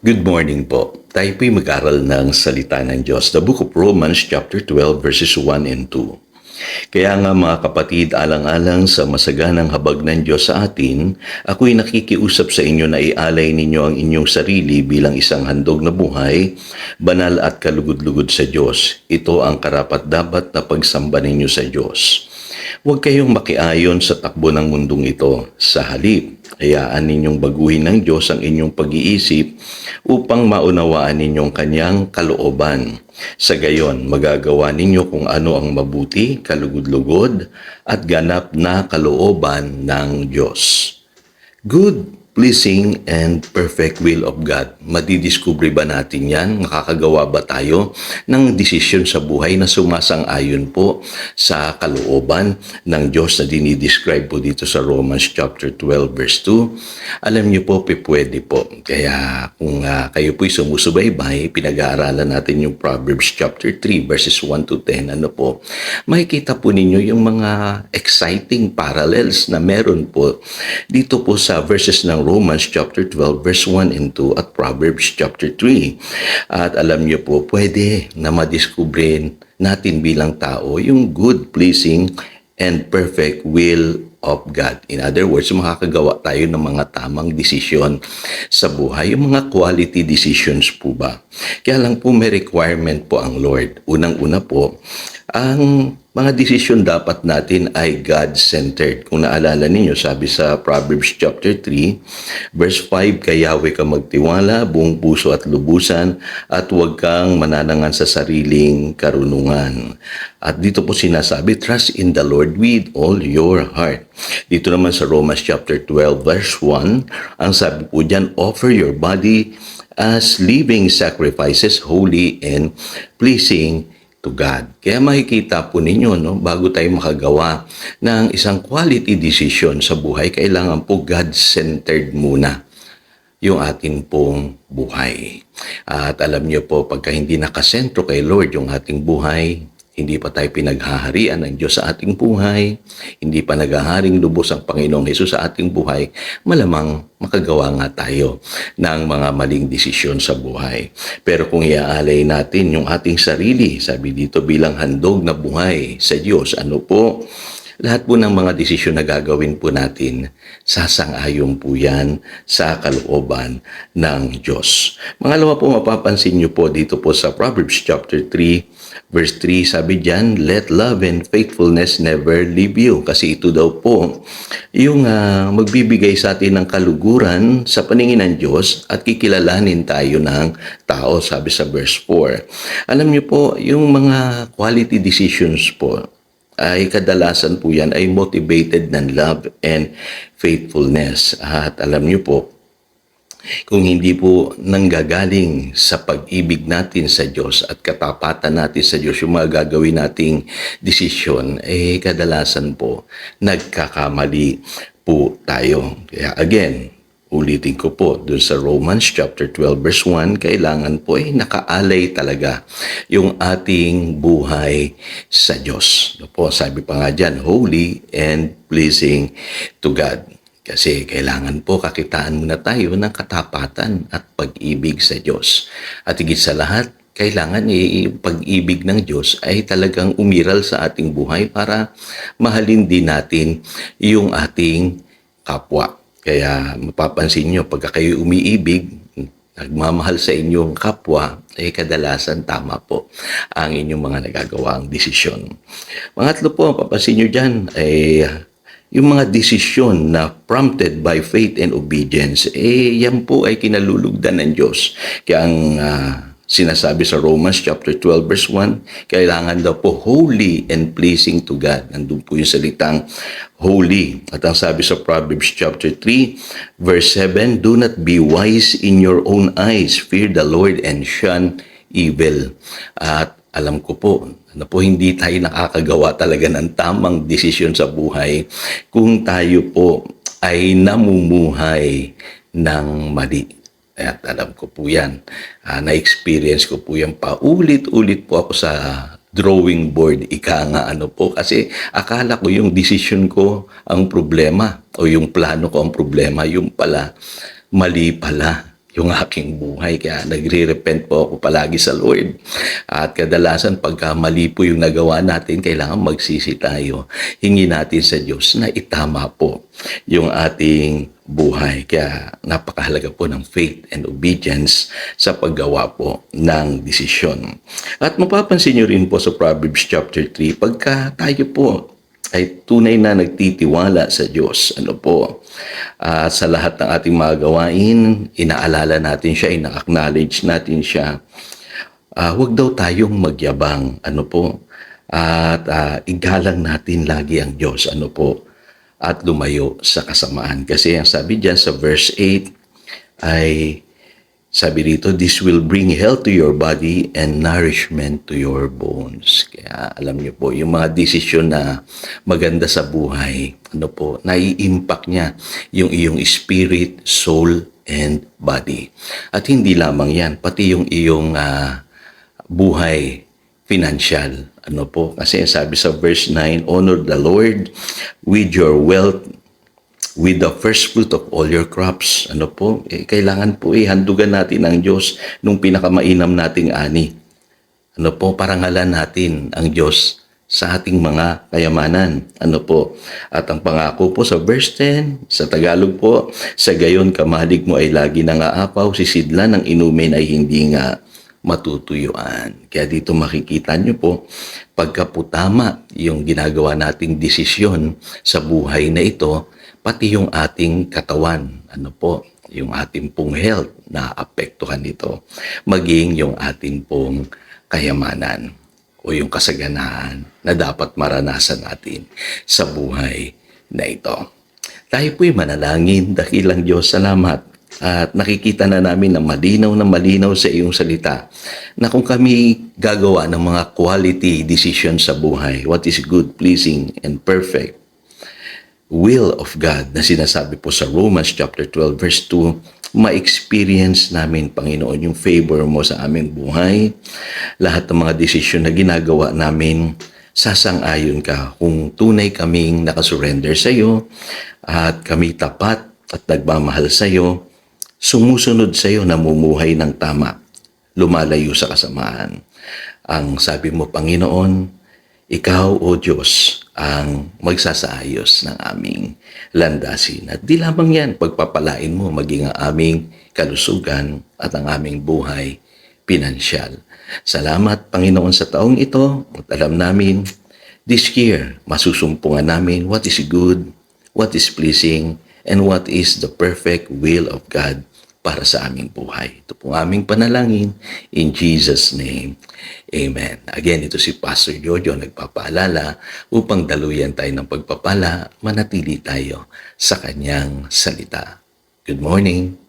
Good morning po. Tayo po'y mag-aral ng salita ng Diyos. The Book of Romans chapter 12 verses 1 and 2. Kaya nga mga kapatid, alang-alang sa masaganang habag ng Diyos sa atin, ako'y nakikiusap sa inyo na ialay ninyo ang inyong sarili bilang isang handog na buhay, banal at kalugod-lugod sa Diyos. Ito ang karapat-dapat na pagsamba ninyo sa Diyos. Huwag kayong makiayon sa takbo ng mundong ito. Sa halip, hayaan ninyong baguhin ng Diyos ang inyong pag-iisip upang maunawaan ninyong kanyang kalooban. Sa gayon, magagawa ninyo kung ano ang mabuti, kalugod-lugod, at ganap na kalooban ng Diyos. Good, pleasing, and perfect will of God. Madidiscover ba natin yan? Makakagawa ba tayo ng desisyon sa buhay na sumasang-ayon po sa kalooban ng Diyos na dinidescribe po dito sa Romans chapter 12 verse 2? Alam niyo po, pwede po. Kaya kung kayo po'y sumusubaybay, pinag-aaralan natin yung Proverbs chapter 3 verses 1 to 10, makikita po ninyo yung mga exciting parallels na meron po dito po sa verses ng Romans chapter 12 verse 1 and 2 at Proverbs chapter 3. At alam niyo po, pwede na madiskubre natin bilang tao yung good, pleasing, and perfect will of God. In other words, makakagawa tayo ng mga tamang desisyon sa buhay, yung mga quality decisions po ba. Kaya lang po may requirement po ang Lord. Unang-una po, ang mga desisyon dapat natin ay God-centered. Kung naalala ninyo, sabi sa Proverbs chapter 3, verse 5, kay Yahweh ka magtiwala, buong puso at lubusan, at huwag kang mananangan sa sariling karunungan. At dito po sinasabi, trust in the Lord with all your heart. Dito naman sa Romans chapter 12, verse 1, ang sabi po dyan, offer your body as living sacrifices, holy and pleasing to God. Kaya makikita po ninyo, bago tayo makagawa ng isang quality decision sa buhay, kailangan po God-centered muna yung atin pong buhay. At alam niyo po, pagka hindi nakasentro kay Lord yung ating buhay, hindi pa tayo pinaghaharian ng Diyos sa ating buhay, hindi pa naghaharing lubos ang Panginoong Hesus sa ating buhay, malamang makagawa nga tayo ng mga maling desisyon sa buhay. Pero kung iaalay natin yung ating sarili, sabi dito bilang handog na buhay sa Diyos, lahat po ng mga desisyon na gagawin po natin, sasang-ayon po yan sa kalooban ng Diyos. Mangalawa po, mapapansin nyo po dito po sa Proverbs chapter 3, verse 3, sabi dyan, let love and faithfulness never leave you. Kasi ito daw po, yung magbibigay sa atin ng kaluguran sa paningin ng Diyos at kikilalanin tayo ng tao, sabi sa verse 4. Alam niyo po, yung mga quality decisions po, ay kadalasan po yan ay motivated ng love and faithfulness. At alam niyo po, kung hindi po nanggagaling sa pag-ibig natin sa Diyos at katapatan natin sa Diyos yung mga gagawin nating desisyon, kadalasan po nagkakamali po tayo. Kaya again, ulitin ko po, dun sa Romans chapter 12 verse 1, kailangan po nakaalay talaga yung ating buhay sa Diyos. Sabi pa nga dyan, holy and pleasing to God. Kasi kailangan po kakitaan muna tayo ng katapatan at pag-ibig sa Diyos. At higit sa lahat, kailangan yung pag-ibig ng Diyos ay talagang umiral sa ating buhay para mahalin din natin yung ating kapwa. Kaya mapapansin nyo, pagka kayo umiibig, nagmamahal sa inyong kapwa, kadalasan tama po ang inyong mga nagagawang desisyon. Pangatlo po, mapapansin nyo dyan, yung mga desisyon na prompted by faith and obedience, yan po ay kinalulugdan ng Diyos. Kaya ang sinasabi sa Romans chapter 12 verse 1, kailangan daw po holy and pleasing to God. Nandun po yung salitang holy. At ang sabi sa Proverbs chapter 3 verse 7, do not be wise in your own eyes, fear the Lord and shun evil. At alam ko po, hindi tayo nakakagawa talaga ng tamang desisyon sa buhay kung tayo po ay namumuhay ng mali. At alam ko po yan. Na-experience ko po yan. Paulit-ulit po ako sa drawing board. Kasi akala ko yung decision ko ang problema o yung plano ko ang problema. Yung pala, mali pala yung aking buhay. Kaya nagre-repent po ako palagi sa Lord. At kadalasan pagka mali po yung nagawa natin, kailangan magsisi tayo. Hingi natin sa Diyos na itama po yung ating buhay. Kaya napakahalaga po ng faith and obedience sa paggawa po ng desisyon. At mapapansin nyo rin po sa Proverbs chapter 3, pagka tayo po ay tunay na nagtitiwala sa Diyos. Sa lahat ng ating mga gawain, inaalala natin siya, ina-acknowledge natin siya. Huwag daw tayong magyabang, at igalang natin lagi ang Diyos, at lumayo sa kasamaan. Kasi ang sabi diyan sa verse 8 ay, sabi dito, this will bring health to your body and nourishment to your bones. Kaya alam niyo po, yung mga desisyon na maganda sa buhay, nai-impact niya yung iyong spirit, soul, and body. At hindi lamang yan, pati yung iyong buhay, financial. Kasi sabi sa verse 9, honor the Lord with your wealth, with the first fruit of all your crops. Kailangan po handugan natin ang Diyos nung pinakamainam nating ani. Parangalan natin ang Diyos sa ating mga kayamanan. At ang pangako po sa verse 10, sa Tagalog po, sa gayon kamalig mo ay lagi nangaapaw, sisidlan ng inumin ay hindi nga matutuyuan. Kaya dito makikita nyo po, pagka po tama yung ginagawa nating desisyon sa buhay na ito, pati yung ating katawan, yung ating pong health na apektuhan nito, maging yung ating pong kayamanan o yung kasaganaan na dapat maranasan natin sa buhay na ito. Tayo po'y manalangin, dakilang Diyos, salamat. At nakikita na namin na malinaw sa iyong salita na kung kami gagawa ng mga quality decision sa buhay, what is good, pleasing, and perfect will of God na sinasabi po sa Romans chapter 12 verse 2, ma-experience namin, Panginoon, yung favor mo sa aming buhay. Lahat ng mga desisyon na ginagawa namin, sasang-ayon ka kung tunay kaming nakasurrender sa iyo at kami tapat at nagmamahal sa iyo, sumusunod sa iyo, namumuhay ng tama, lumalayo sa kasamaan. Ang sabi mo, Panginoon, ikaw, O Diyos, ang magsasaayos ng aming landasin. At di lamang yan, pagpapalain mo maging ang aming kalusugan at ang aming buhay pinansyal. Salamat, Panginoon, sa taong ito. At alam namin, this year, masusumpungan namin what is good, what is pleasing, and what is the perfect will of God para sa aming buhay. Ito pong aming panalangin in Jesus' name. Amen. Again, ito si Pastor Jojo nagpapaalala upang daluyan tayo ng pagpapala, manatili tayo sa kanyang salita. Good morning.